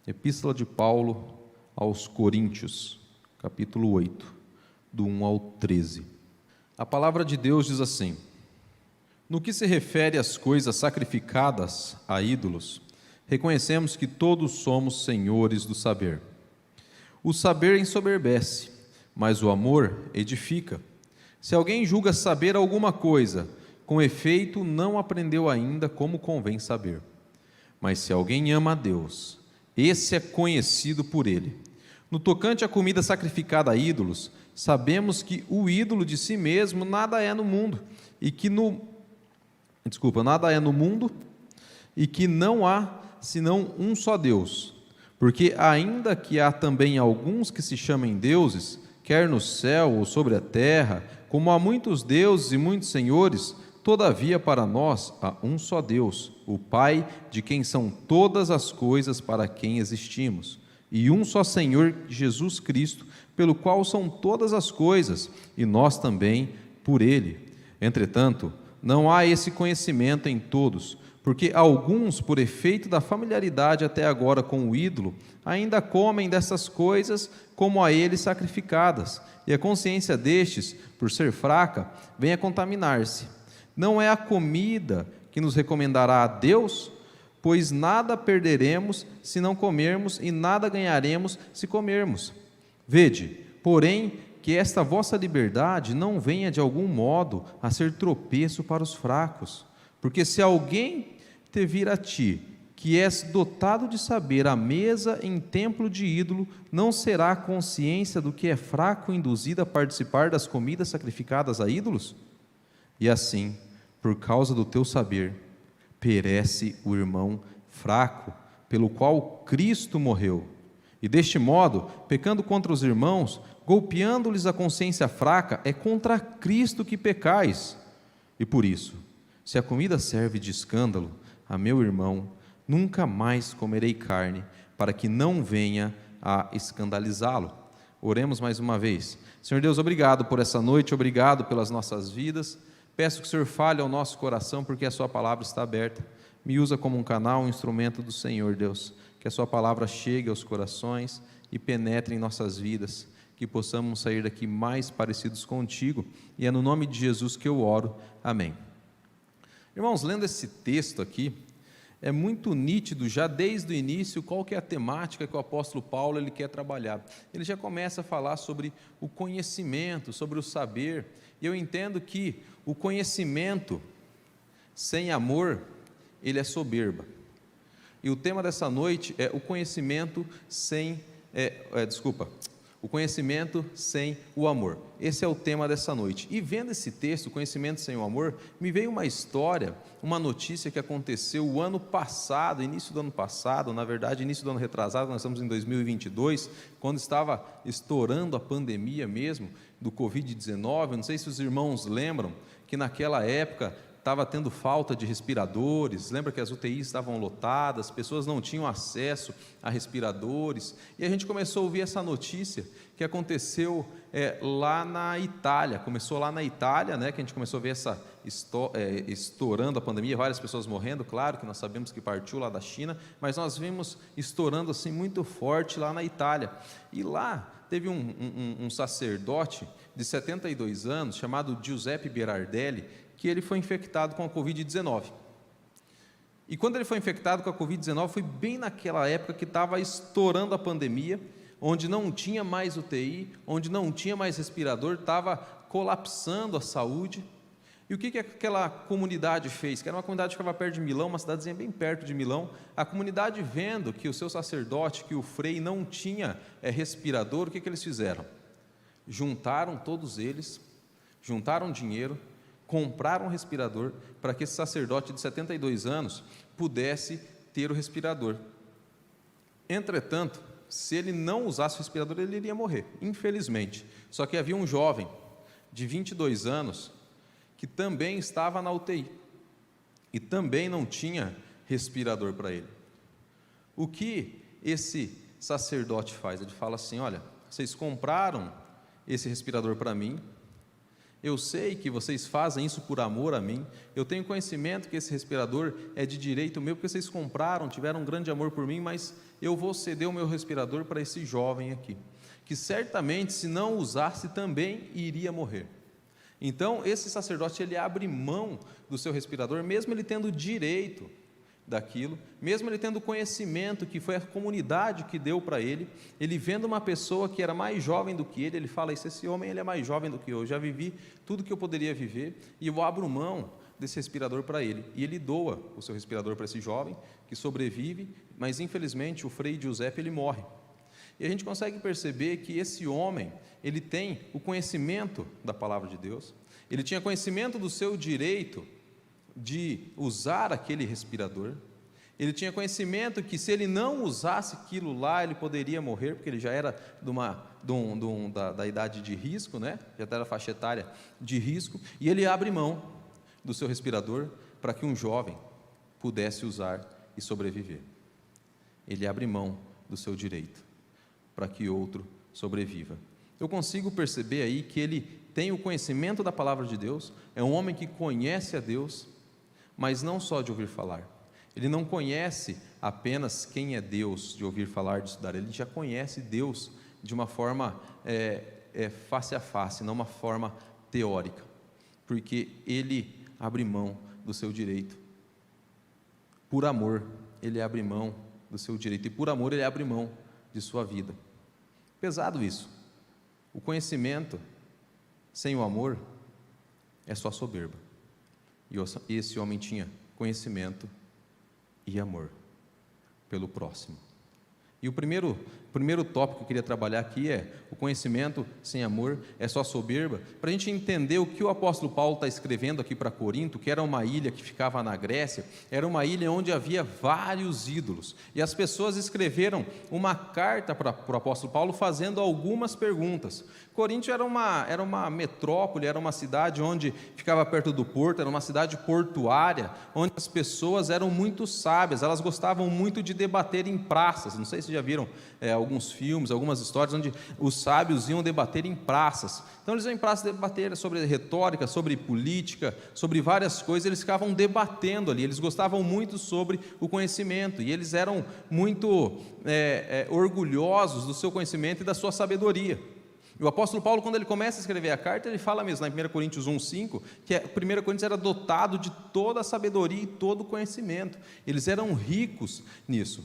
Epístola de Paulo aos Coríntios, capítulo 8, do 1 ao 13. A palavra de Deus diz assim: no que se refere às coisas sacrificadas a ídolos, reconhecemos que todos somos senhores do saber. O saber ensoberbece, mas o amor edifica. Se alguém julga saber alguma coisa, com efeito não aprendeu ainda como convém saber. Mas se alguém ama a Deus, esse é conhecido por ele. No tocante à comida sacrificada a ídolos, sabemos que o ídolo de si mesmo nada é no mundo, e que não há senão um só Deus. Porque ainda que há também alguns que se chamem deuses, quer no céu ou sobre a terra, como há muitos deuses e muitos senhores, todavia para nós há um só Deus, o Pai, de quem são todas as coisas, para quem existimos, e um só Senhor, Jesus Cristo, pelo qual são todas as coisas, e nós também por Ele. Entretanto, não há esse conhecimento em todos, porque alguns, por efeito da familiaridade até agora com o ídolo, ainda comem dessas coisas como a ele sacrificadas, e a consciência destes, por ser fraca, vem a contaminar-se. Não é a comida que nos recomendará a Deus, pois nada perderemos se não comermos e nada ganharemos se comermos. Vede, porém, que esta vossa liberdade não venha de algum modo a ser tropeço para os fracos, porque se alguém te vir a ti, que és dotado de saber, à mesa em templo de ídolo, não será a consciência do que é fraco induzida a participar das comidas sacrificadas a ídolos? E assim, por causa do teu saber, perece o irmão fraco, pelo qual Cristo morreu. E deste modo, pecando contra os irmãos, golpeando-lhes a consciência fraca, é contra Cristo que pecais. E por isso, se a comida serve de escândalo a meu irmão, nunca mais comerei carne, para que não venha a escandalizá-lo. Oremos mais uma vez. Senhor Deus, obrigado por essa noite, obrigado pelas nossas vidas. Peço que o Senhor fale ao nosso coração, porque a sua palavra está aberta. Me usa como um canal, um instrumento do Senhor, Deus. Que a sua palavra chegue aos corações e penetre em nossas vidas, que possamos sair daqui mais parecidos contigo, e é no nome de Jesus que eu oro, amém. Irmãos, lendo esse texto aqui, é muito nítido já desde o início qual que é a temática que o apóstolo Paulo ele quer trabalhar. Ele já começa a falar sobre o conhecimento, sobre o saber, e eu entendo que o conhecimento sem amor, ele é soberba. E o tema dessa noite é o conhecimento o conhecimento sem o amor. Esse é o tema dessa noite. E vendo esse texto, conhecimento sem o amor, me veio uma história, uma notícia que aconteceu o ano passado, início do ano passado, na verdade, início do ano retrasado, nós estamos em 2022, quando estava estourando a pandemia mesmo, do Covid-19, não sei se os irmãos lembram, que naquela época estava tendo falta de respiradores, lembra que as UTIs estavam lotadas, pessoas não tinham acesso a respiradores, e a gente começou a ouvir essa notícia que aconteceu lá na Itália, começou lá na Itália, né, que a gente começou a ver estourando a pandemia, várias pessoas morrendo, claro que nós sabemos que partiu lá da China, mas nós vimos estourando assim muito forte lá na Itália, e lá teve um sacerdote de 72 anos, chamado Giuseppe Berardelli, que ele foi infectado com a Covid-19. E quando ele foi infectado com a Covid-19, foi bem naquela época que estava estourando a pandemia, onde não tinha mais UTI, onde não tinha mais respirador, estava colapsando a saúde. E o que aquela comunidade fez? Que era uma comunidade que ficava perto de Milão, uma cidadezinha bem perto de Milão. A comunidade, vendo que o seu sacerdote, que o frei não tinha respirador, o que eles fizeram? Juntaram todos eles, juntaram dinheiro, compraram um respirador para que esse sacerdote de 72 anos pudesse ter o respirador. Entretanto, se ele não usasse o respirador, ele iria morrer, infelizmente. Só que havia um jovem de 22 anos que também estava na UTI e também não tinha respirador para ele. O que esse sacerdote faz? Ele fala assim: olha, vocês compraram esse respirador para mim, eu sei que vocês fazem isso por amor a mim, eu tenho conhecimento que esse respirador é de direito meu, porque vocês compraram, tiveram um grande amor por mim, mas eu vou ceder o meu respirador para esse jovem aqui, que certamente, se não usasse, também iria morrer. Então, esse sacerdote, ele abre mão do seu respirador, mesmo ele tendo direito daquilo, mesmo ele tendo conhecimento, que foi a comunidade que deu para ele vendo uma pessoa que era mais jovem do que ele fala, esse homem ele é mais jovem do que eu já vivi tudo que eu poderia viver, e eu abro mão desse respirador para ele, e ele doa o seu respirador para esse jovem, que sobrevive, mas infelizmente o Frei Giuseppe, ele morre. E a gente consegue perceber que esse homem, ele tem o conhecimento da palavra de Deus, ele tinha conhecimento do seu direito de usar aquele respirador, ele tinha conhecimento que se ele não usasse aquilo lá, ele poderia morrer, porque ele já era da idade de risco, né? Já era faixa etária de risco, e ele abre mão do seu respirador para que um jovem pudesse usar e sobreviver. Ele abre mão do seu direito para que outro sobreviva. Eu consigo perceber aí que ele tem o conhecimento da palavra de Deus, é um homem que conhece a Deus, mas não só de ouvir falar. Ele não conhece apenas quem é Deus de ouvir falar, de estudar, ele já conhece Deus de uma forma face a face, não uma forma teórica, porque ele abre mão do seu direito. Por amor, ele abre mão do seu direito, e por amor ele abre mão de sua vida. Pesado isso. O conhecimento sem o amor é só soberba. E esse homem tinha conhecimento e amor pelo próximo. E o primeiro tópico que eu queria trabalhar aqui é: o conhecimento sem amor é só soberba, para a gente entender o que o apóstolo Paulo está escrevendo aqui para Corinto, que era uma ilha que ficava na Grécia, era uma ilha onde havia vários ídolos, e as pessoas escreveram uma carta para o apóstolo Paulo fazendo algumas perguntas. Corinto era uma metrópole, era uma cidade onde ficava perto do porto, era uma cidade portuária, onde as pessoas eram muito sábias, elas gostavam muito de debater em praças. Não sei se já viram alguns filmes, algumas histórias onde os sábios iam debater em praças. Então eles iam em praças debater sobre retórica, sobre política, sobre várias coisas, eles ficavam debatendo ali, eles gostavam muito sobre o conhecimento, e eles eram muito orgulhosos do seu conhecimento e da sua sabedoria. E o apóstolo Paulo, quando ele começa a escrever a carta, ele fala mesmo, na 1 Coríntios 1,5, que 1 Coríntios era dotado de toda a sabedoria e todo o conhecimento, eles eram ricos nisso.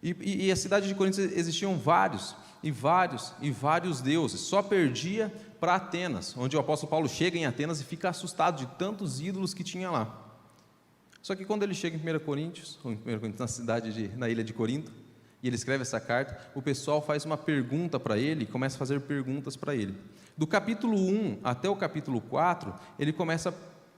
E a cidade de Corinto existiam vários deuses, só perdia para Atenas, onde o apóstolo Paulo chega em Atenas e fica assustado de tantos ídolos que tinha lá. Só que quando ele chega em 1 Coríntios, na ilha de Corinto, e ele escreve essa carta, o pessoal faz uma pergunta para ele, começa a fazer perguntas para ele. Do capítulo 1 até o capítulo 4, ele começa a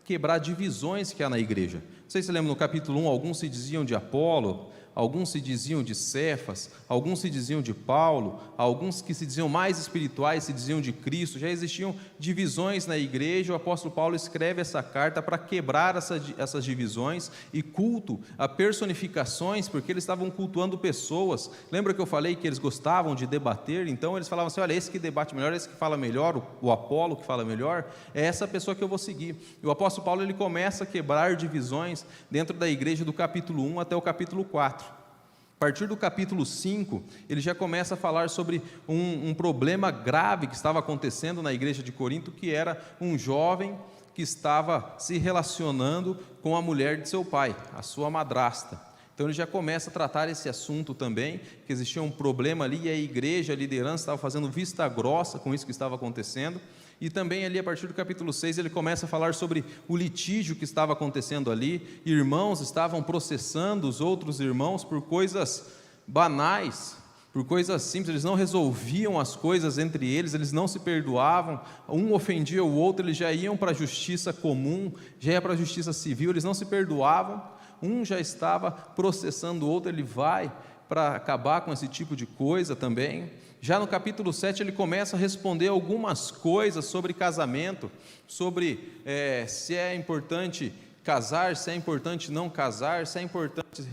quebrar divisões que há na igreja. Não sei se você lembra, no capítulo 1, alguns se diziam de Apolo, alguns se diziam de Cefas, alguns se diziam de Paulo, alguns que se diziam mais espirituais se diziam de Cristo. Já existiam divisões na igreja. O apóstolo Paulo escreve essa carta para quebrar essas divisões e culto a personificações, porque eles estavam cultuando pessoas. Lembra que eu falei que eles gostavam de debater? Então eles falavam assim: olha, esse que debate melhor, esse que fala melhor, o Apolo que fala melhor, é essa pessoa que eu vou seguir. E o apóstolo Paulo, ele começa a quebrar divisões dentro da igreja do capítulo 1 até o capítulo 4. A partir do capítulo 5, ele já começa a falar sobre um problema grave que estava acontecendo na igreja de Corinto, que era um jovem que estava se relacionando com a mulher de seu pai, a sua madrasta. Então ele já começa a tratar esse assunto também, que existia um problema ali, e a igreja, a liderança estava fazendo vista grossa com isso que estava acontecendo. E também ali, a partir do capítulo 6, ele começa a falar sobre o litígio que estava acontecendo ali. Irmãos estavam processando os outros irmãos por coisas banais, por coisas simples. Eles não resolviam as coisas entre eles, eles não se perdoavam, um ofendia o outro, eles já iam para a justiça comum, já ia para a justiça civil, eles não se perdoavam. Um já estava processando o outro, ele vai para acabar com esse tipo de coisa também. Já no capítulo 7 ele começa a responder algumas coisas sobre casamento, sobre se é importante casar, se é importante não casar, se é importante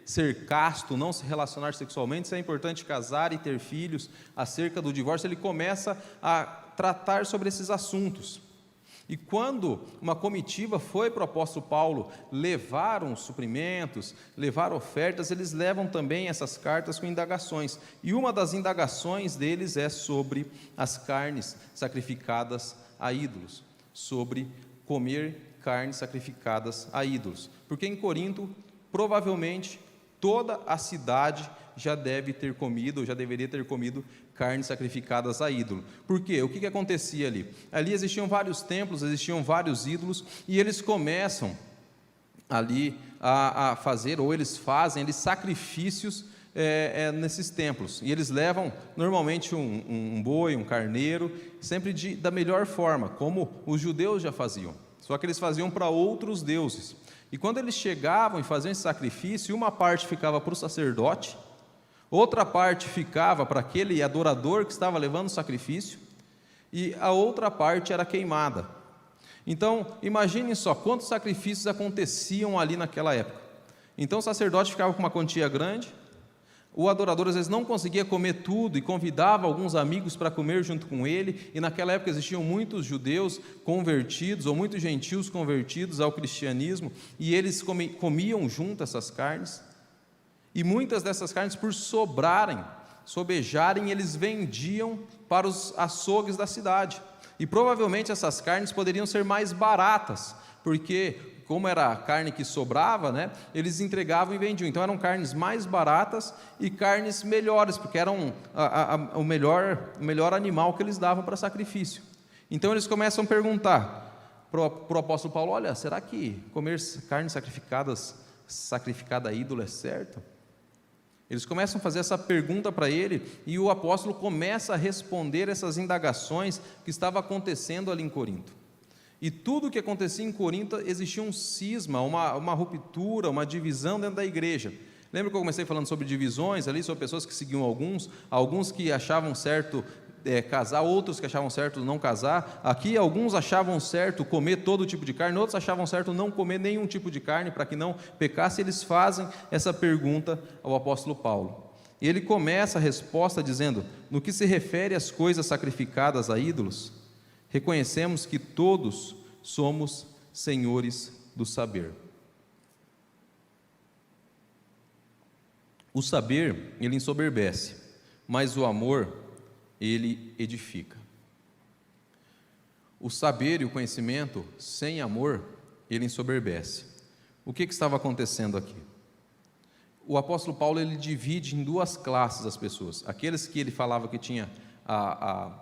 ser casto, não se relacionar sexualmente, se é importante casar e ter filhos, acerca do divórcio. Ele começa a tratar sobre esses assuntos. E quando uma comitiva foi para o apóstolo Paulo levar uns suprimentos, levar ofertas, eles levam também essas cartas com indagações. E uma das indagações deles é sobre as carnes sacrificadas a ídolos, sobre comer carnes sacrificadas a ídolos. Porque em Corinto, provavelmente, toda a cidade já deve ter comido, ou já deveria ter comido carnes sacrificadas a ídolo. Por quê? O que acontecia ali? Ali existiam vários templos, existiam vários ídolos, e eles começam ali a fazer, ou eles fazem sacrifícios nesses templos, e eles levam normalmente um boi, um carneiro, sempre da melhor forma, como os judeus já faziam, só que eles faziam para outros deuses. E quando eles chegavam e faziam esse sacrifício, uma parte ficava para o sacerdote, outra parte ficava para aquele adorador que estava levando o sacrifício, e a outra parte era queimada. Então, imaginem só quantos sacrifícios aconteciam ali naquela época. Então, o sacerdote ficava com uma quantia grande, o adorador às vezes não conseguia comer tudo e convidava alguns amigos para comer junto com ele, e naquela época existiam muitos judeus convertidos, ou muitos gentios convertidos ao cristianismo, e eles comiam junto essas carnes, e muitas dessas carnes, por sobejarem, eles vendiam para os açougues da cidade, e provavelmente essas carnes poderiam ser mais baratas, porque como era carne que sobrava, eles entregavam e vendiam. Então eram carnes mais baratas e carnes melhores, porque eram o melhor animal que eles davam para sacrifício. Então eles começam a perguntar para o apóstolo Paulo: olha, será que comer carne sacrificada a ídolo é certo? Eles começam a fazer essa pergunta para ele, e o apóstolo começa a responder essas indagações que estavam acontecendo ali em Corinto. E tudo o que acontecia em Corinto, existia um cisma, uma ruptura, uma divisão dentro da igreja. Lembra que eu comecei falando sobre divisões ali, sobre pessoas que seguiam alguns que achavam certo casar, outros que achavam certo não casar. Aqui alguns achavam certo comer todo tipo de carne, outros achavam certo não comer nenhum tipo de carne, para que não pecasse. Eles fazem essa pergunta ao apóstolo Paulo. E ele começa a resposta dizendo: no que se refere às coisas sacrificadas a ídolos, reconhecemos que todos somos senhores do saber. O saber, ele ensoberbece, mas o amor, ele edifica. O saber e o conhecimento sem amor, ele ensoberbece. O que estava acontecendo aqui? O apóstolo Paulo, ele divide em duas classes as pessoas: aqueles que ele falava que tinha a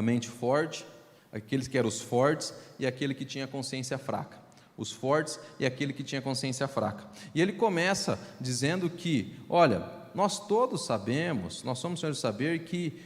mente forte, aqueles que eram os fortes, e aquele que tinha consciência fraca. Os fortes e aquele que tinha consciência fraca. E ele começa dizendo que, olha, nós todos sabemos, nós somos senhores do saber, que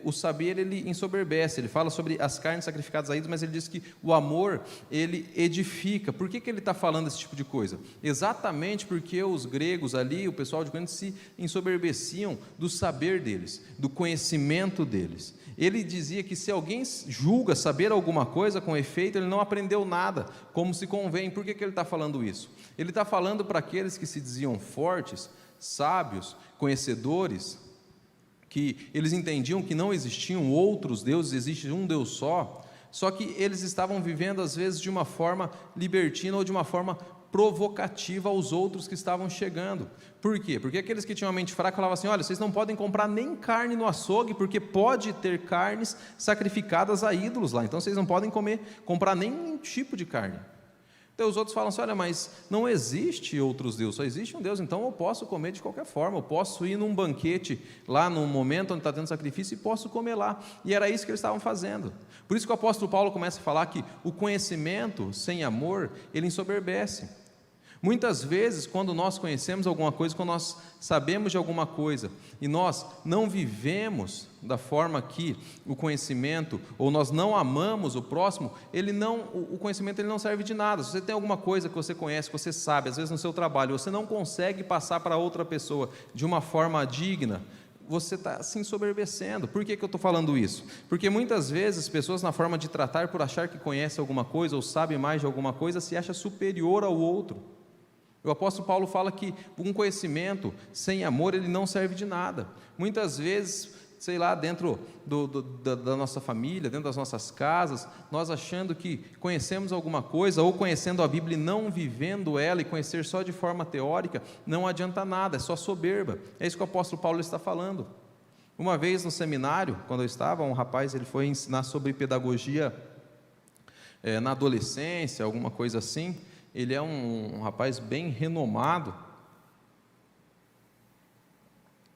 o saber, ele ensoberbece. Ele fala sobre as carnes sacrificadas a ídolos, mas ele diz que o amor, ele edifica. Por que ele está falando esse tipo de coisa? Exatamente porque os gregos ali, o pessoal de Corinto, se ensoberbeciam do saber deles, do conhecimento deles. Ele dizia que se alguém julga saber alguma coisa, com efeito, ele não aprendeu nada, como se convém. Por que ele está falando isso? Ele está falando para aqueles que se diziam fortes, sábios, conhecedores, que eles entendiam que não existiam outros deuses, existe um Deus só que eles estavam vivendo às vezes de uma forma libertina ou de uma forma provocativa aos outros que estavam chegando. Por quê? Porque aqueles que tinham a mente fraca falavam assim: olha, vocês não podem comprar nem carne no açougue, porque pode ter carnes sacrificadas a ídolos lá, então vocês não podem comprar nenhum tipo de carne. Então os outros falam assim: olha, mas não existe outros deuses, só existe um Deus, então eu posso comer de qualquer forma, eu posso ir num banquete lá no momento onde está tendo sacrifício e posso comer lá. E era isso que eles estavam fazendo. Por isso que o apóstolo Paulo começa a falar que o conhecimento sem amor, ele ensoberbece. Muitas vezes, quando nós conhecemos alguma coisa, quando nós sabemos de alguma coisa, e nós não vivemos da forma que o conhecimento, ou nós não amamos o próximo, o conhecimento ele não serve de nada. Se você tem alguma coisa que você conhece, que você sabe, às vezes no seu trabalho, você não consegue passar para outra pessoa de uma forma digna, você está se ensoberbecendo. Por que eu estou falando isso? Porque muitas vezes pessoas, na forma de tratar, por achar que conhece alguma coisa, ou sabe mais de alguma coisa, se acha superior ao outro. O apóstolo Paulo fala que um conhecimento sem amor, ele não serve de nada. Muitas vezes sei lá, dentro da nossa família, dentro das nossas casas, nós achando que conhecemos alguma coisa, ou conhecendo a Bíblia e não vivendo ela, e conhecer só de forma teórica, não adianta nada, é só soberba. É isso que o apóstolo Paulo está falando. Uma vez no seminário, quando eu estava, um rapaz ele foi ensinar sobre pedagogia na adolescência, alguma coisa assim. Ele é um rapaz bem renomado,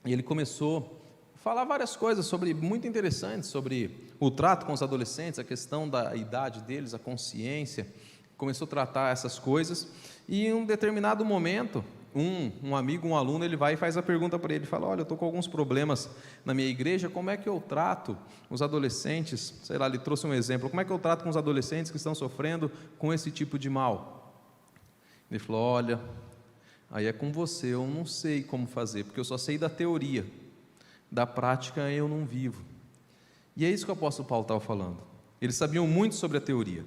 e ele começou a falar várias coisas muito interessantes sobre o trato com os adolescentes, a questão da idade deles, a consciência. Começou a tratar essas coisas, e em um determinado momento, um amigo, um aluno, ele vai e faz a pergunta para ele, fala: olha, eu estou com alguns problemas na minha igreja, como é que eu trato os adolescentes, sei lá, ele trouxe um exemplo, como é que eu trato com os adolescentes que estão sofrendo com esse tipo de mal? Ele falou: olha, aí é com você, eu não sei como fazer, porque eu só sei da teoria, da prática eu não vivo. E é isso que o apóstolo Paulo estava falando. Eles sabiam muito sobre a teoria,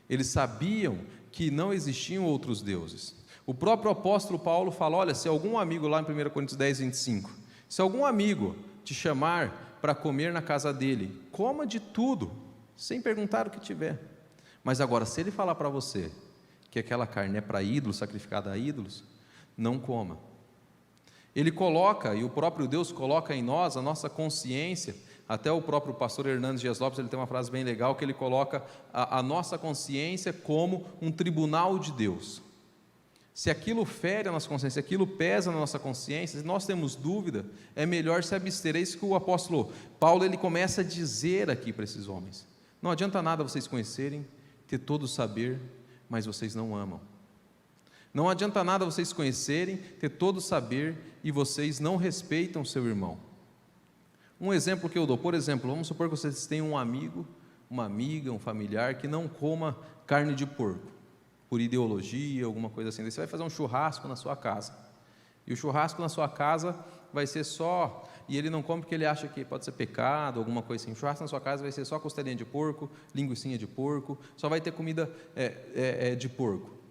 eles sabiam que não existiam outros deuses. O próprio apóstolo Paulo fala: olha, se algum amigo, lá em 1 Coríntios 10, 25, se algum amigo te chamar para comer na casa dele, coma de tudo, sem perguntar o que tiver. Mas agora, se ele falar para você que aquela carne é para ídolos, sacrificada a ídolos, não coma. Ele coloca, e o próprio Deus coloca em nós a nossa consciência. Até o próprio pastor Hernandes Dias Lopes, ele tem uma frase bem legal, que ele coloca a nossa consciência como um tribunal de Deus. Se aquilo fere a nossa consciência, se aquilo pesa na nossa consciência, se nós temos dúvida, é melhor se abster. É isso que o apóstolo Paulo ele começa a dizer aqui para esses homens. Não adianta nada vocês conhecerem, ter todo o saber, mas vocês não amam. Não adianta nada vocês conhecerem, ter todo o saber, e vocês não respeitam seu irmão. Um exemplo que eu dou, por exemplo, vamos supor que vocês têm um amigo, uma amiga, um familiar que não coma carne de porco, por ideologia, alguma coisa assim. Daí você vai fazer um churrasco na sua casa, e o churrasco na sua casa vai ser só, e ele não come porque ele acha que pode ser pecado, alguma coisa assim. O churrasco na sua casa vai ser só costelinha de porco, linguicinha de porco, só vai ter comida de porco.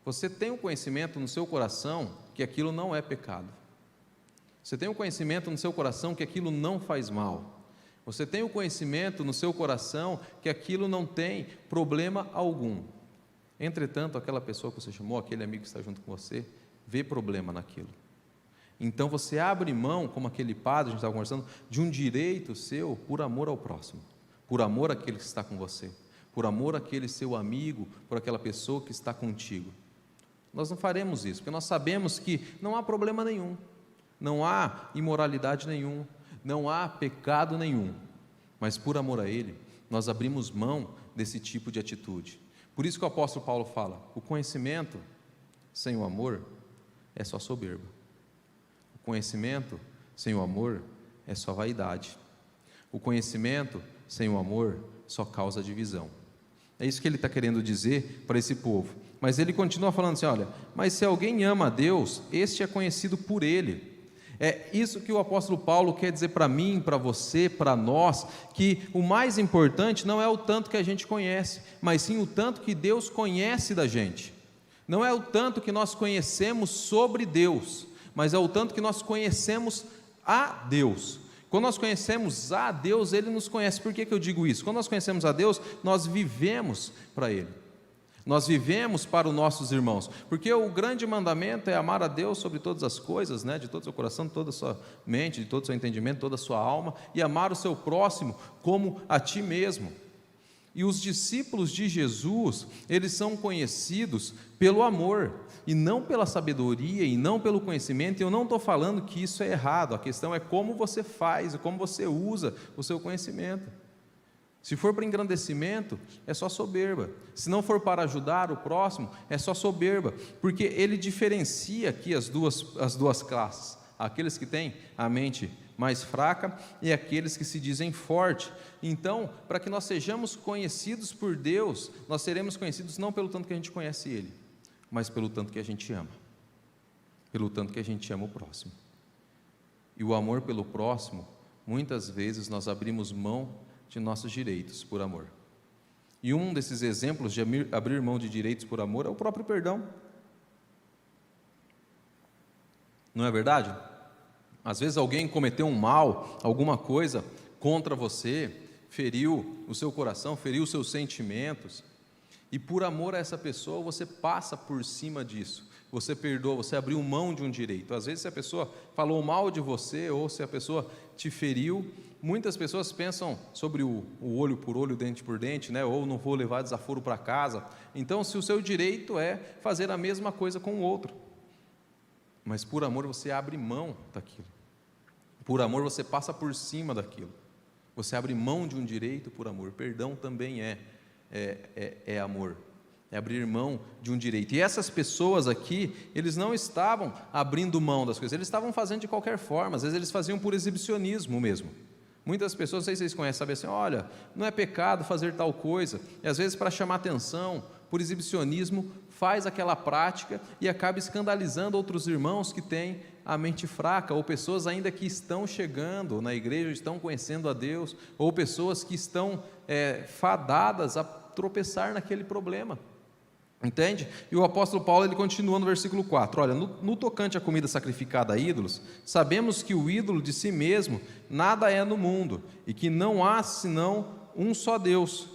Você tem um conhecimento no seu coração que aquilo não é pecado. Você tem um conhecimento no seu coração que aquilo não faz mal. Você tem o conhecimento no seu coração que aquilo não tem problema algum. Entretanto, aquela pessoa que você chamou, aquele amigo que está junto com você, vê problema naquilo. Então você abre mão, como aquele padre, a gente estava conversando, de um direito seu por amor ao próximo, por amor àquele que está com você, por amor àquele seu amigo, por aquela pessoa que está contigo. Nós não faremos isso, porque nós sabemos que não há problema nenhum, não há imoralidade nenhuma, não há pecado nenhum, mas por amor a Ele, nós abrimos mão desse tipo de atitude. Por isso que o apóstolo Paulo fala: o conhecimento sem o amor é só soberba. O conhecimento sem o amor é só vaidade. O conhecimento sem o amor só causa divisão. É isso que ele está querendo dizer para esse povo. Mas ele continua falando assim: olha, mas se alguém ama a Deus, este é conhecido por Ele. É isso que o apóstolo Paulo quer dizer para mim, para você, para nós, que o mais importante não é o tanto que a gente conhece, mas sim o tanto que Deus conhece da gente. Não é o tanto que nós conhecemos sobre Deus, mas é o tanto que nós conhecemos a Deus. Quando nós conhecemos a Deus, Ele nos conhece. Por que eu digo isso? Quando nós conhecemos a Deus, nós vivemos para Ele. Nós vivemos para os nossos irmãos, porque o grande mandamento é amar a Deus sobre todas as coisas, né? De todo o seu coração, de toda a sua mente, de todo o seu entendimento, toda a sua alma, e amar o seu próximo como a ti mesmo. E os discípulos de Jesus, eles são conhecidos pelo amor, e não pela sabedoria, e não pelo conhecimento. E eu não estou falando que isso é errado, a questão é como você faz, e como você usa o seu conhecimento. Se for para engrandecimento, é só soberba. Se não for para ajudar o próximo, é só soberba, porque ele diferencia aqui as duas classes: aqueles que têm a mente mais fraca e aqueles que se dizem forte. Então, para que nós sejamos conhecidos por Deus, nós seremos conhecidos não pelo tanto que a gente conhece Ele, mas pelo tanto que a gente ama, pelo tanto que a gente ama o próximo. E o amor pelo próximo, muitas vezes nós abrimos mão de nossos direitos por amor. E um desses exemplos de abrir mão de direitos por amor é o próprio perdão. Não é verdade? Às vezes alguém cometeu um mal, alguma coisa contra você, feriu o seu coração, feriu os seus sentimentos, e por amor a essa pessoa você passa por cima disso, você perdoa, você abriu mão de um direito. Às vezes, se a pessoa falou mal de você, ou se a pessoa te feriu, muitas pessoas pensam sobre o olho por olho, dente por dente, né? Ou não vou levar desaforo para casa. Então, se o seu direito é fazer a mesma coisa com o outro, mas por amor você abre mão daquilo, por amor você passa por cima daquilo, você abre mão de um direito por amor. Perdão também é amor, é abrir mão de um direito. E essas pessoas aqui, eles não estavam abrindo mão das coisas, eles estavam fazendo de qualquer forma. Às vezes eles faziam por exibicionismo mesmo. Muitas pessoas, não sei se vocês conhecem, sabem assim, olha, não é pecado fazer tal coisa, e às vezes para chamar atenção, por exibicionismo, faz aquela prática e acaba escandalizando outros irmãos que têm a mente fraca, ou pessoas ainda que estão chegando na igreja, estão conhecendo a Deus, ou pessoas que estão fadadas a tropeçar naquele problema. Entende? E o apóstolo Paulo, ele continua no versículo 4, olha, no tocante à comida sacrificada a ídolos, sabemos que o ídolo de si mesmo nada é no mundo, e que não há senão um só Deus,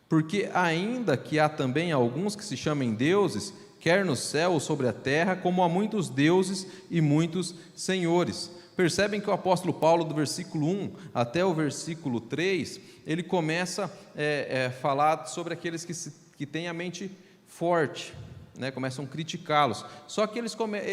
porque ainda que há também alguns que se chamem deuses, quer no céu ou sobre a terra, como há muitos deuses e muitos senhores. Percebem que o apóstolo Paulo, do versículo 1 até o versículo 3, ele começa a falar sobre aqueles que têm a mente forte, né? Começam a criticá-los, só que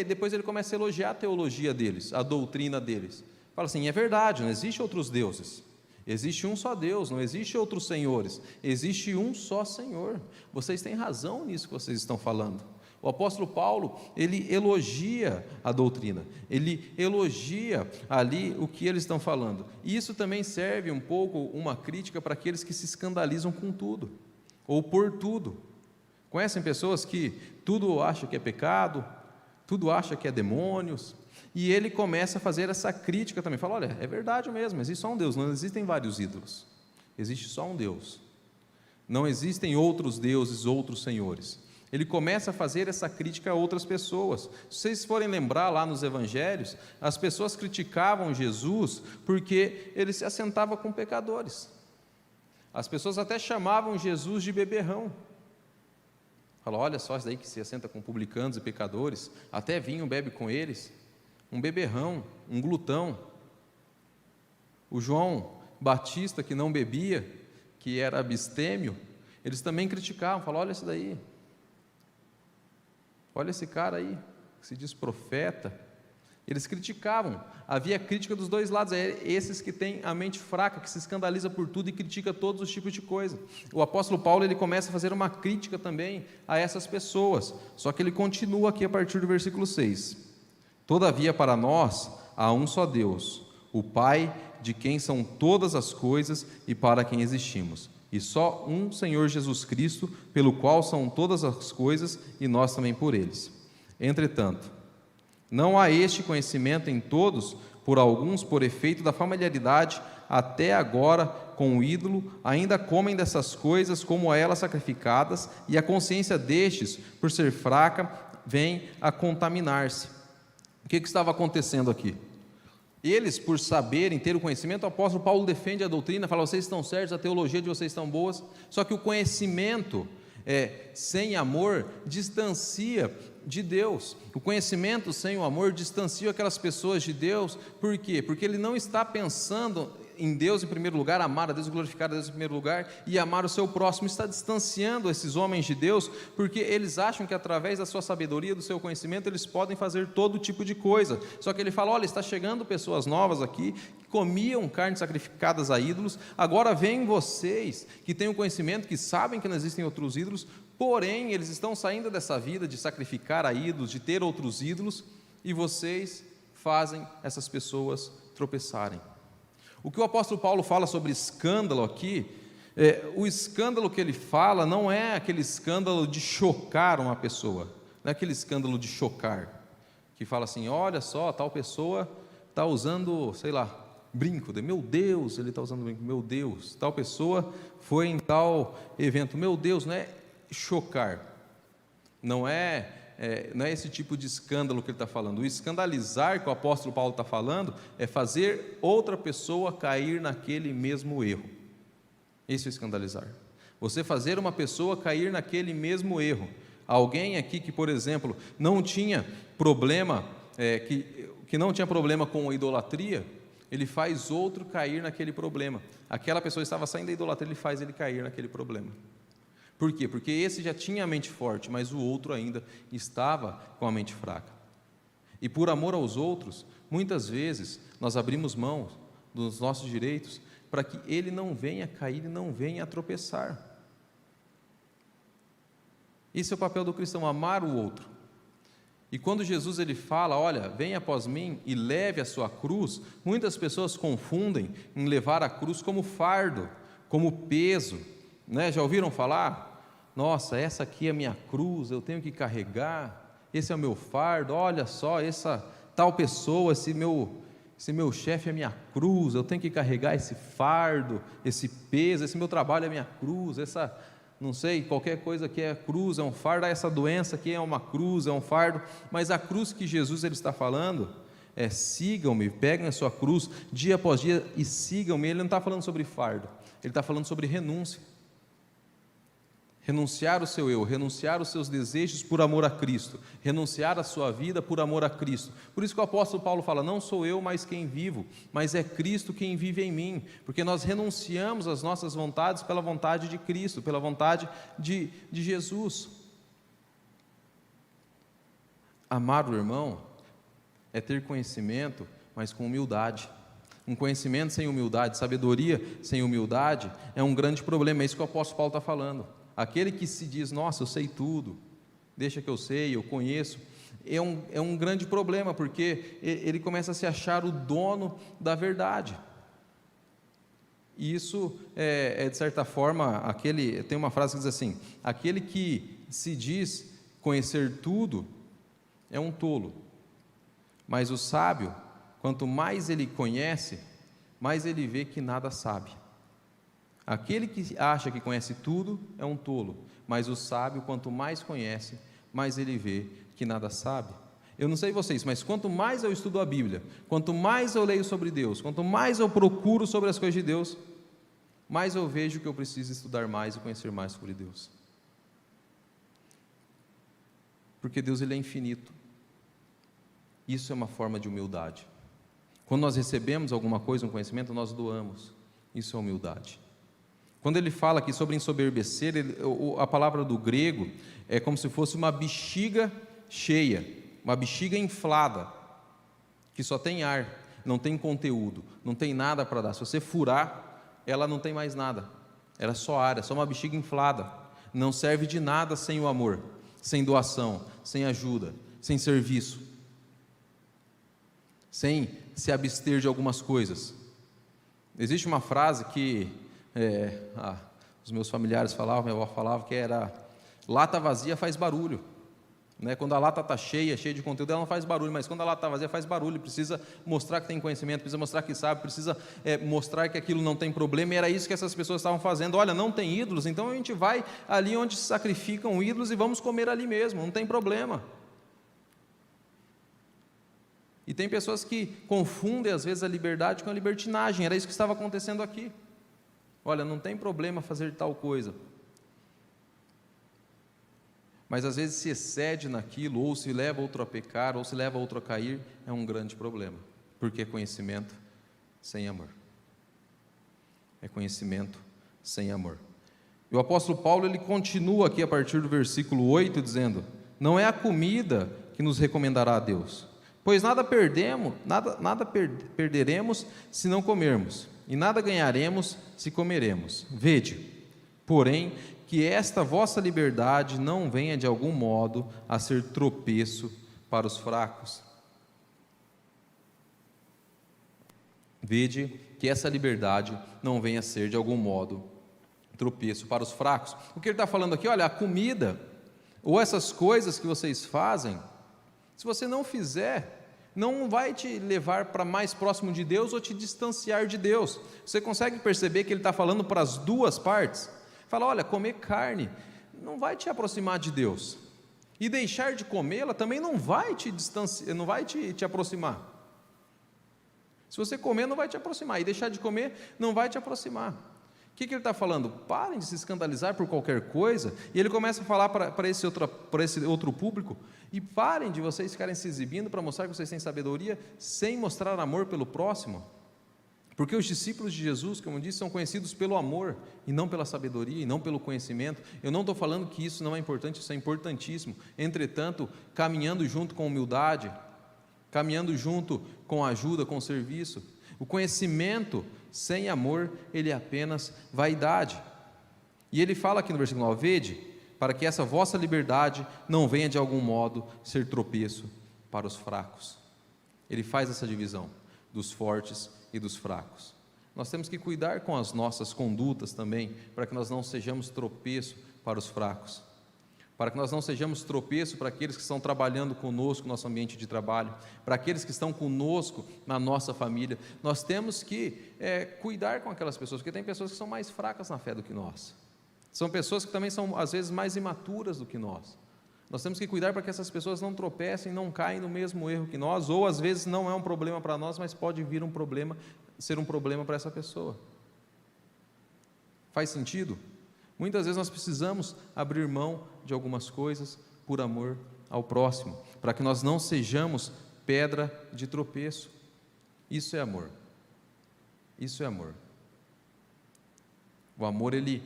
depois ele começa a elogiar a teologia deles, a doutrina deles. Fala assim, é verdade, não existe outros deuses, existe um só Deus, não existe outros senhores, existe um só Senhor. Vocês têm razão nisso que vocês estão falando. O apóstolo Paulo, ele elogia a doutrina, ele elogia ali o que eles estão falando, e isso também serve um pouco uma crítica para aqueles que se escandalizam com tudo, ou por tudo. Conhecem pessoas que tudo acha que é pecado, tudo acha que é demônios, e ele começa a fazer essa crítica também, fala, olha, é verdade mesmo, existe só um Deus, não existem vários ídolos, existe só um Deus, não existem outros deuses, outros senhores. Ele começa a fazer essa crítica a outras pessoas. Se vocês forem lembrar lá nos evangelhos, as pessoas criticavam Jesus porque ele se assentava com pecadores, as pessoas até chamavam Jesus de beberrão. Fala, olha só, isso daí que se assenta com publicanos e pecadores, até vinho bebe com eles, um beberrão, um glutão. O João Batista, que não bebia, que era abstêmio, eles também criticavam, falavam, olha isso daí, olha esse cara aí, que se diz profeta. Eles criticavam, havia crítica dos dois lados, esses que têm a mente fraca, que se escandaliza por tudo e critica todos os tipos de coisa. O apóstolo Paulo, ele começa a fazer uma crítica também a essas pessoas, só que ele continua aqui a partir do versículo 6. Todavia para nós há um só Deus, o Pai, de quem são todas as coisas e para quem existimos, e só um Senhor Jesus Cristo, pelo qual são todas as coisas e nós também por eles. Entretanto, não há este conhecimento em todos, por alguns, por efeito da familiaridade, até agora com o ídolo, ainda comem dessas coisas como a elas sacrificadas, e a consciência destes, por ser fraca, vem a contaminar-se. O que estava acontecendo aqui? Eles, por saberem, ter o conhecimento, o apóstolo Paulo defende a doutrina, fala, vocês estão certos, a teologia de vocês estão boas, só que o conhecimento sem amor distancia de Deus. O conhecimento sem o amor distancia aquelas pessoas de Deus. Por quê? Porque ele não está pensando em Deus em primeiro lugar, amar a Deus, glorificar a Deus em primeiro lugar e amar o seu próximo. Está distanciando esses homens de Deus, porque eles acham que através da sua sabedoria, do seu conhecimento, eles podem fazer todo tipo de coisa. Só que ele fala, olha, está chegando pessoas novas aqui, que comiam carnes sacrificadas a ídolos, agora vêm vocês, que têm o conhecimento, que sabem que não existem outros ídolos, porém, eles estão saindo dessa vida de sacrificar a ídolos, de ter outros ídolos, e vocês fazem essas pessoas tropeçarem. O que o apóstolo Paulo fala sobre escândalo aqui, o escândalo que ele fala não é aquele escândalo de chocar uma pessoa, não é aquele escândalo de chocar, que fala assim, olha só, tal pessoa está usando, sei lá, brinco, meu Deus, ele está usando brinco, meu Deus, tal pessoa foi em tal evento, meu Deus, não é chocar, não é não é esse tipo de escândalo que ele está falando. O escandalizar que o apóstolo Paulo está falando é fazer outra pessoa cair naquele mesmo erro. Esse é o escandalizar. Você fazer uma pessoa cair naquele mesmo erro. Alguém aqui que, por exemplo, não tinha problema, que não tinha problema com a idolatria, ele faz outro cair naquele problema. Aquela pessoa estava saindo da idolatria, ele faz ele cair naquele problema. Por quê? Porque esse já tinha a mente forte, mas o outro ainda estava com a mente fraca. E por amor aos outros, muitas vezes nós abrimos mão dos nossos direitos para que ele não venha cair e não venha a tropeçar. Esse é o papel do cristão, amar o outro. E quando Jesus ele fala, olha, venha após mim e leve a sua cruz, muitas pessoas confundem em levar a cruz como fardo, como peso, né? Já ouviram falar? Nossa, essa aqui é a minha cruz, eu tenho que carregar, esse é o meu fardo, olha só, essa tal pessoa, esse meu chefe é minha cruz, eu tenho que carregar esse fardo, esse peso, esse meu trabalho é minha cruz, essa... não sei, qualquer coisa que é cruz, é um fardo, essa doença aqui é uma cruz, é um fardo, mas a cruz que Jesus ele está falando é: sigam-me, peguem a sua cruz dia após dia e sigam-me. Ele não está falando sobre fardo, ele está falando sobre renúncia. Renunciar o seu eu, renunciar os seus desejos por amor a Cristo, renunciar a sua vida por amor a Cristo. Por isso que o apóstolo Paulo fala: não sou eu mais quem vivo, mas é Cristo quem vive em mim, porque nós renunciamos às nossas vontades pela vontade de Cristo, pela vontade de Jesus. Amar o irmão é ter conhecimento, mas com humildade. Um conhecimento sem humildade, sabedoria sem humildade é um grande problema. É isso que o apóstolo Paulo está falando. Aquele que se diz: nossa, eu sei tudo, deixa que eu sei, eu conheço, é um grande problema, porque ele começa a se achar o dono da verdade. E isso de certa forma, tem uma frase que diz assim: aquele que se diz conhecer tudo é um tolo, mas o sábio, quanto mais ele conhece, mais ele vê que nada sabe. Aquele que acha que conhece tudo é um tolo, mas o sábio, quanto mais conhece, mais ele vê que nada sabe. Eu não sei vocês, mas quanto mais eu estudo a Bíblia, quanto mais eu leio sobre Deus, quanto mais eu procuro sobre as coisas de Deus, mais eu vejo que eu preciso estudar mais e conhecer mais sobre Deus. Porque Deus ele é infinito. Isso é uma forma de humildade. Quando nós recebemos alguma coisa, um conhecimento, nós doamos. Isso é humildade. Quando ele fala aqui sobre ensoberbecer, a palavra do grego é como se fosse uma bexiga cheia, uma bexiga inflada, que só tem ar, não tem conteúdo, não tem nada para dar. Se você furar, ela não tem mais nada, ela é só ar, é só uma bexiga inflada, não serve de nada sem o amor, sem doação, sem ajuda, sem serviço, sem se abster de algumas coisas. Existe uma frase que os meus familiares falavam, minha avó falava, que era: lata vazia faz barulho, né? Quando a lata está cheia de conteúdo, ela não faz barulho, mas quando a lata está vazia faz barulho, precisa mostrar que tem conhecimento, precisa mostrar que sabe, precisa mostrar que aquilo não tem problema. E era isso que essas pessoas estavam fazendo. Olha, não tem ídolos, então a gente vai ali onde se sacrificam ídolos e vamos comer ali mesmo, não tem problema. E tem pessoas que confundem às vezes a liberdade com a libertinagem. Era isso que estava acontecendo aqui. Olha, não tem problema fazer tal coisa, mas às vezes se excede naquilo, ou se leva outro a pecar, ou se leva outro a cair, é um grande problema, porque é conhecimento sem amor. É conhecimento sem amor. E o apóstolo Paulo ele continua aqui a partir do versículo 8, dizendo: não é a comida que nos recomendará a Deus, pois nada perderemos se não comermos, e nada ganharemos se comeremos. Vede, porém, que esta vossa liberdade não venha de algum modo a ser tropeço para os fracos. Vede que essa liberdade não venha a ser de algum modo tropeço para os fracos. O que ele está falando aqui? Olha, a comida, ou essas coisas que vocês fazem, se você não fizer, não vai te levar para mais próximo de Deus ou te distanciar de Deus. Você consegue perceber que ele está falando para as duas partes? Fala: olha, comer carne não vai te aproximar de Deus. E deixar de comê-la também não vai te distanciar, não vai te aproximar. Se você comer, não vai te aproximar, e deixar de comer não vai te aproximar. O que ele está falando? Parem de se escandalizar por qualquer coisa, e ele começa a falar para esse outro público, e parem de vocês ficarem se exibindo para mostrar que vocês têm sabedoria, sem mostrar amor pelo próximo, porque os discípulos de Jesus, como eu disse, são conhecidos pelo amor, e não pela sabedoria, e não pelo conhecimento. Eu não estou falando que isso não é importante, isso é importantíssimo, entretanto, caminhando junto com humildade, caminhando junto com ajuda, com serviço. O conhecimento sem amor, ele é apenas vaidade. E ele fala aqui no versículo 9: vede, para que essa vossa liberdade não venha de algum modo ser tropeço para os fracos. Ele faz essa divisão dos fortes e dos fracos. Nós temos que cuidar com as nossas condutas também, para que nós não sejamos tropeço para os fracos, para que nós não sejamos tropeço para aqueles que estão trabalhando conosco no nosso ambiente de trabalho, para aqueles que estão conosco na nossa família. Nós temos que cuidar com aquelas pessoas, porque tem pessoas que são mais fracas na fé do que nós, são pessoas que também são às vezes mais imaturas do que nós. Nós temos que cuidar para que essas pessoas não tropecem, não caem no mesmo erro que nós, ou às vezes não é um problema para nós, mas pode vir ser um problema para essa pessoa. Faz sentido? Muitas vezes nós precisamos abrir mão de algumas coisas por amor ao próximo, para que nós não sejamos pedra de tropeço. Isso é amor. Isso é amor. O amor, ele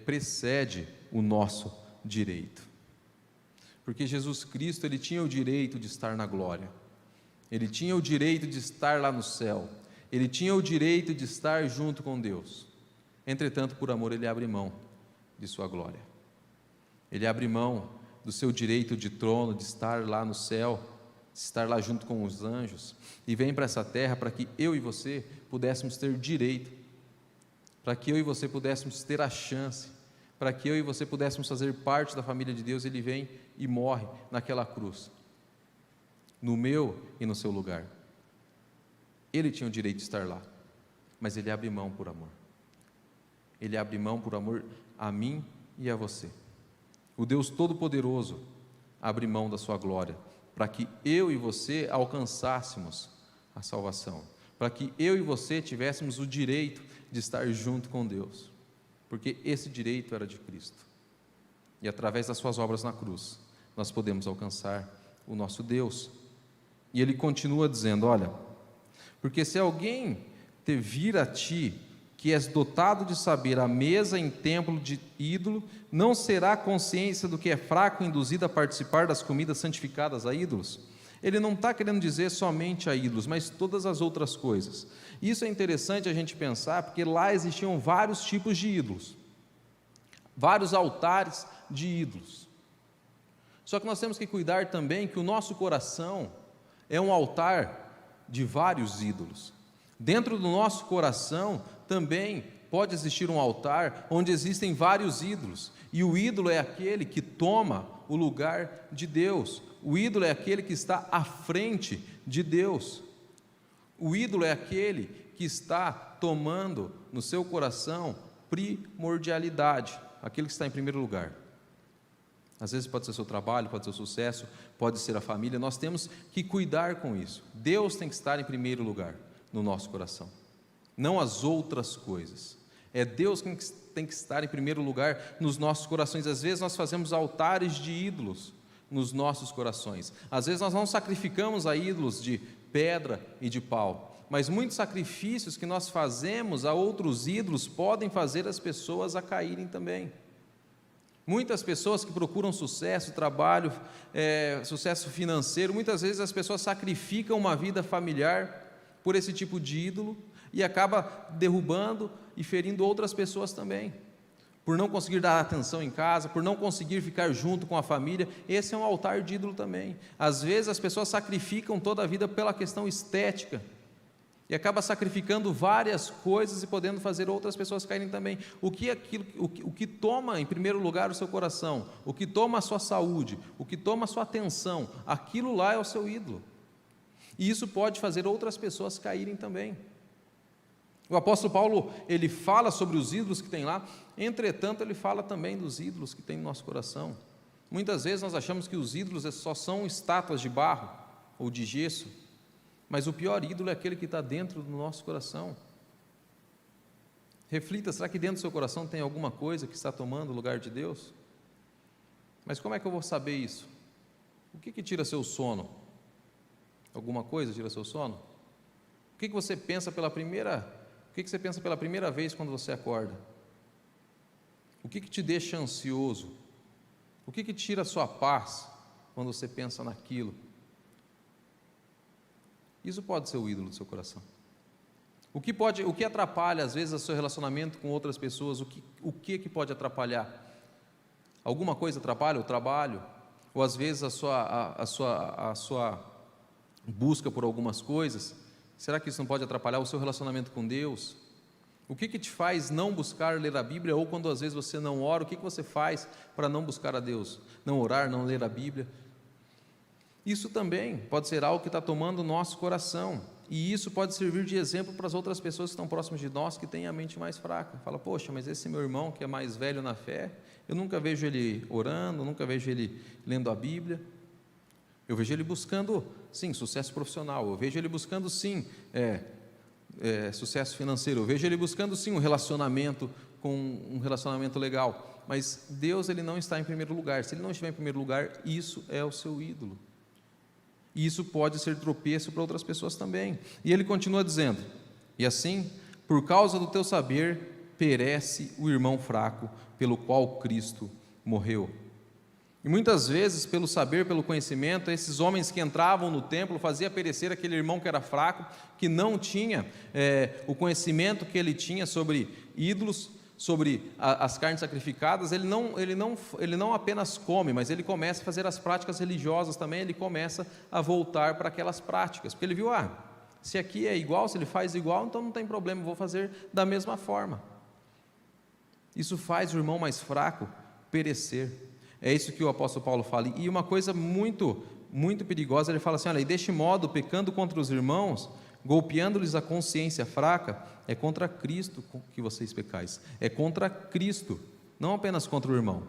precede o nosso direito. Porque Jesus Cristo, ele tinha o direito de estar na glória, ele tinha o direito de estar lá no céu, ele tinha o direito de estar junto com Deus. Entretanto, por amor, ele abre mão de sua glória, ele abre mão do seu direito de trono, de estar lá no céu, de estar lá junto com os anjos, e vem para essa terra para que eu e você pudéssemos ter direito, para que eu e você pudéssemos ter a chance, para que eu e você pudéssemos fazer parte da família de Deus. Ele vem e morre naquela cruz, no meu e no seu lugar. Ele tinha o direito de estar lá, mas ele abre mão por amor. Ele abre mão por amor a mim e a você. O Deus Todo-Poderoso abre mão da sua glória, para que eu e você alcançássemos a salvação, para que eu e você tivéssemos o direito de estar junto com Deus, porque esse direito era de Cristo, e através das suas obras na cruz, nós podemos alcançar o nosso Deus. E ele continua dizendo: olha, porque se alguém te vir a ti, que és dotado de saber a mesa em templo de ídolo, não será a consciência do que é fraco induzido a participar das comidas santificadas a ídolos? Ele não está querendo dizer somente a ídolos, mas todas as outras coisas. Isso é interessante a gente pensar, porque lá existiam vários tipos de ídolos, vários altares de ídolos. Só que nós temos que cuidar também que o nosso coração é um altar de vários ídolos. Dentro do nosso coração também pode existir um altar onde existem vários ídolos, e o ídolo é aquele que toma o lugar de Deus, o ídolo é aquele que está à frente de Deus, o ídolo é aquele que está tomando no seu coração primordialidade, aquele que está em primeiro lugar. Às vezes pode ser seu trabalho, pode ser o sucesso, pode ser a família. Nós temos que cuidar com isso. Deus tem que estar em primeiro lugar no nosso coração, não as outras coisas. É Deus que tem que estar em primeiro lugar nos nossos corações. Às vezes nós fazemos altares de ídolos nos nossos corações. Às vezes nós não sacrificamos a ídolos de pedra e de pau, mas muitos sacrifícios que nós fazemos a outros ídolos podem fazer as pessoas a caírem também. Muitas pessoas que procuram sucesso, trabalho, sucesso financeiro, muitas vezes as pessoas sacrificam uma vida familiar por esse tipo de ídolo e acaba derrubando e ferindo outras pessoas também, por não conseguir dar atenção em casa, por não conseguir ficar junto com a família. Esse é um altar de ídolo também. Às vezes as pessoas sacrificam toda a vida pela questão estética e acaba sacrificando várias coisas e podendo fazer outras pessoas caírem também. O que toma em primeiro lugar o seu coração, o que toma a sua saúde, o que toma a sua atenção, aquilo lá é o seu ídolo, e isso pode fazer outras pessoas caírem também. O apóstolo Paulo, ele fala sobre os ídolos que tem lá, entretanto ele fala também dos ídolos que tem no nosso coração. Muitas vezes nós achamos que os ídolos só são estátuas de barro ou de gesso, mas o pior ídolo é aquele que está dentro do nosso coração. Reflita, será que dentro do seu coração tem alguma coisa que está tomando o lugar de Deus? Mas como é que eu vou saber isso? O que tira seu sono? Alguma coisa tira seu sono? O que você pensa pela primeira vez quando você acorda? O que te deixa ansioso? O que tira a sua paz quando você pensa naquilo? Isso pode ser o ídolo do seu coração. O que atrapalha às vezes o seu relacionamento com outras pessoas? O que pode atrapalhar? Alguma coisa atrapalha o trabalho? Ou às vezes a sua busca por algumas coisas? Será que isso não pode atrapalhar o seu relacionamento com Deus? O que te faz não buscar ler a Bíblia? Ou quando às vezes você não ora, o que você faz para não buscar a Deus? Não orar, não ler a Bíblia? Isso também pode ser algo que está tomando o nosso coração, e isso pode servir de exemplo para as outras pessoas que estão próximas de nós, que têm a mente mais fraca. Fala, poxa, mas esse meu irmão que é mais velho na fé, eu nunca vejo ele orando, nunca vejo ele lendo a Bíblia. Eu vejo ele buscando, sim, sucesso profissional, eu vejo ele buscando, sim, sucesso financeiro, eu vejo ele buscando, sim, um relacionamento legal, mas Deus, ele não está em primeiro lugar. Se ele não estiver em primeiro lugar, isso é o seu ídolo. E isso pode ser tropeço para outras pessoas também. E ele continua dizendo: e assim, por causa do teu saber, perece o irmão fraco, pelo qual Cristo morreu. E muitas vezes, pelo saber, pelo conhecimento, esses homens que entravam no templo faziam perecer aquele irmão que era fraco, que não tinha o conhecimento que ele tinha sobre ídolos, sobre as carnes sacrificadas. Ele não apenas come, mas ele começa a fazer as práticas religiosas também. Ele começa a voltar para aquelas práticas, porque ele viu, se aqui é igual, se ele faz igual, então não tem problema, eu vou fazer da mesma forma. Isso faz o irmão mais fraco perecer. É isso que o apóstolo Paulo fala. E uma coisa muito, muito perigosa, ele fala assim: olha, e deste modo, pecando contra os irmãos, golpeando-lhes a consciência fraca, é contra Cristo que vocês pecais. É contra Cristo, não apenas contra o irmão.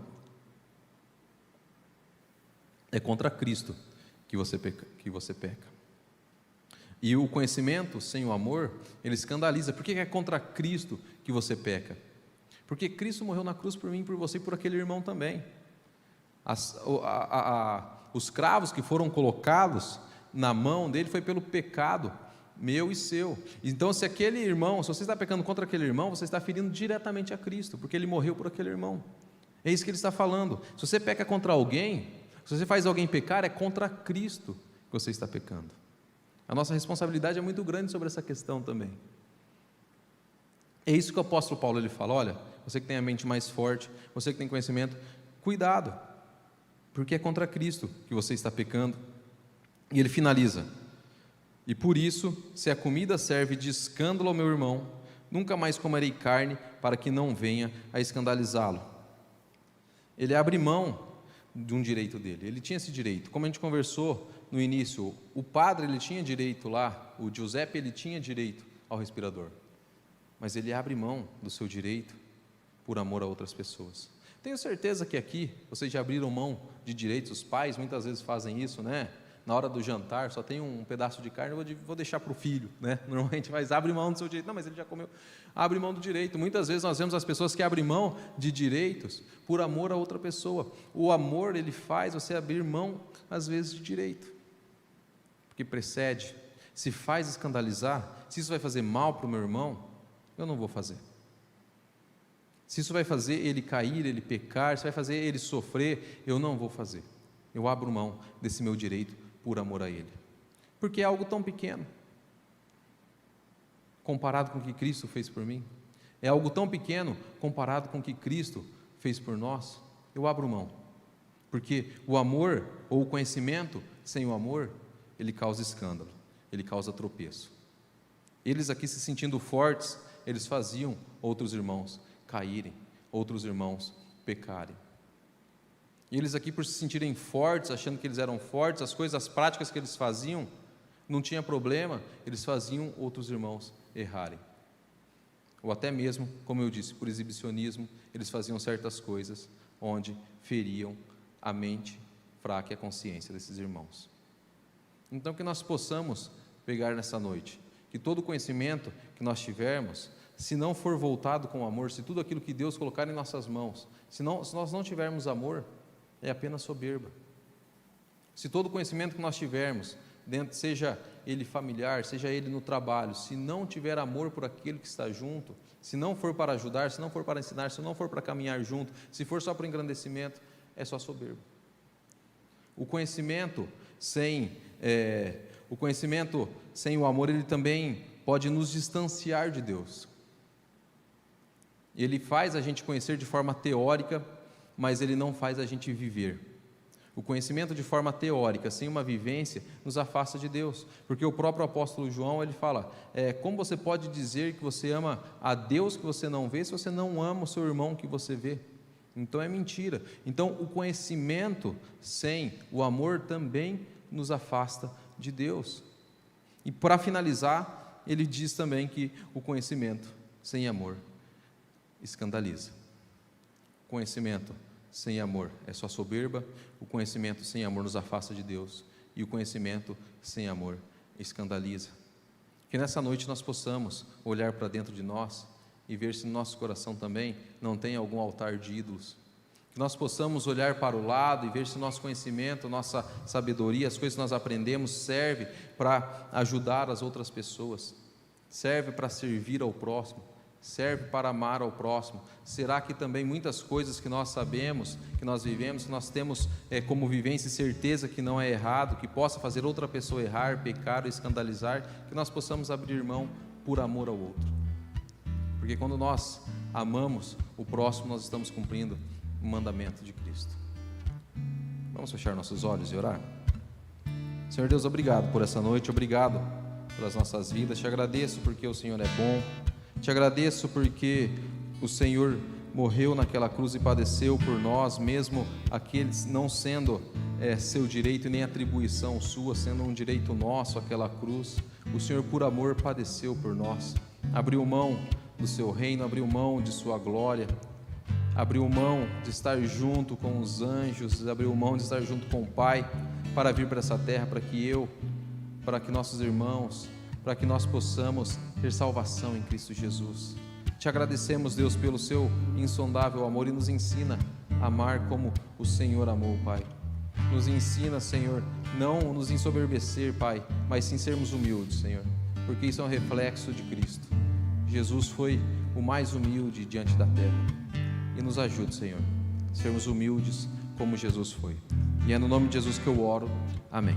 É contra Cristo que você peca. E o conhecimento sem o amor, ele escandaliza. Por que é contra Cristo que você peca? Porque Cristo morreu na cruz por mim, por você e por aquele irmão também. Os cravos que foram colocados na mão dele foi pelo pecado meu e seu. Então, se você está pecando contra aquele irmão, você está ferindo diretamente a Cristo, porque ele morreu por aquele irmão. É isso que ele está falando. Se você peca contra alguém, se você faz alguém pecar, é contra Cristo que você está pecando. A nossa responsabilidade é muito grande sobre essa questão também. É isso que o apóstolo Paulo ele fala: olha, você que tem a mente mais forte, você que tem conhecimento, cuidado, porque é contra Cristo que você está pecando. E ele finaliza: e por isso, se a comida serve de escândalo ao meu irmão, nunca mais comerei carne, para que não venha a escandalizá-lo. Ele abre mão de um direito dele. Ele tinha esse direito, como a gente conversou no início. O padre, ele tinha direito lá, o Giuseppe, ele tinha direito ao respirador, mas ele abre mão do seu direito por amor a outras pessoas. Tenho certeza que aqui vocês já abriram mão de direitos. Os pais muitas vezes fazem isso, né? Na hora do jantar, só tem um pedaço de carne, eu vou deixar para o filho, né? Normalmente, mas abre mão do seu direito. Não, mas ele já comeu. Abre mão do direito. Muitas vezes nós vemos as pessoas que abrem mão de direitos por amor a outra pessoa. O amor, ele faz você abrir mão, às vezes, de direito, porque precede. Se faz escandalizar, se isso vai fazer mal para o meu irmão, eu não vou fazer. Se isso vai fazer ele cair, ele pecar, se vai fazer ele sofrer, eu não vou fazer. Eu abro mão desse meu direito por amor a ele, porque é algo tão pequeno comparado com o que Cristo fez por mim. É algo tão pequeno comparado com o que Cristo fez por nós. Eu abro mão, porque o amor ou o conhecimento sem o amor, ele causa escândalo, ele causa tropeço. Eles aqui se sentindo fortes, eles faziam outros irmãos caírem, outros irmãos pecarem. E eles aqui, por se sentirem fortes, achando que eles eram fortes, as práticas que eles faziam, não tinha problema, eles faziam outros irmãos errarem. Ou até mesmo, como eu disse, por exibicionismo, eles faziam certas coisas onde feriam a mente fraca e a consciência desses irmãos. Então, que nós possamos pegar nessa noite, que todo o conhecimento que nós tivermos, se não for voltado com amor, se tudo aquilo que Deus colocar em nossas mãos, se nós não tivermos amor, é apenas soberba. Se todo o conhecimento que nós tivermos, seja ele familiar, seja ele no trabalho, se não tiver amor por aquele que está junto, se não for para ajudar, se não for para ensinar, se não for para caminhar junto, se for só para engrandecimento, é só soberba. O conhecimento sem o amor, ele também pode nos distanciar de Deus. Ele faz a gente conhecer de forma teórica, mas ele não faz a gente viver. O conhecimento de forma teórica, sem uma vivência, nos afasta de Deus, porque o próprio apóstolo João, ele fala, como você pode dizer que você ama a Deus que você não vê, se você não ama o seu irmão que você vê? Então é mentira. Então o conhecimento sem o amor também nos afasta de Deus. E para finalizar, ele diz também que o conhecimento sem amor escandaliza. Conhecimento sem amor é só soberba, o conhecimento sem amor nos afasta de Deus, e o conhecimento sem amor escandaliza. Que nessa noite nós possamos olhar para dentro de nós e ver se no nosso coração também não tem algum altar de ídolos. Que nós possamos olhar para o lado e ver se o nosso conhecimento, nossa sabedoria, as coisas que nós aprendemos serve para ajudar as outras pessoas, serve para servir ao próximo, serve para amar ao próximo. Será que também muitas coisas que nós sabemos, que nós vivemos, que nós temos como vivência e certeza que não é errado, que possa fazer outra pessoa errar, pecar ou escandalizar, que nós possamos abrir mão por amor ao outro? Porque quando nós amamos o próximo, nós estamos cumprindo o mandamento de Cristo. Vamos fechar nossos olhos e orar? Senhor Deus, obrigado por essa noite, obrigado pelas nossas vidas, te agradeço porque o Senhor é bom, te agradeço porque o Senhor morreu naquela cruz e padeceu por nós, mesmo aqueles não sendo seu direito e nem atribuição sua, sendo um direito nosso aquela cruz. O Senhor por amor padeceu por nós, abriu mão do seu reino, abriu mão de sua glória, abriu mão de estar junto com os anjos, abriu mão de estar junto com o Pai, para vir para essa terra, para que nossos irmãos, para que nós possamos ter salvação em Cristo Jesus. Te agradecemos, Deus, pelo seu insondável amor, e nos ensina a amar como o Senhor amou, Pai. Nos ensina, Senhor, não nos ensoberbecer, Pai, mas sim sermos humildes, Senhor, porque isso é um reflexo de Cristo. Jesus foi o mais humilde diante da terra, e nos ajude, Senhor, a sermos humildes como Jesus foi. E é no nome de Jesus que eu oro. Amém.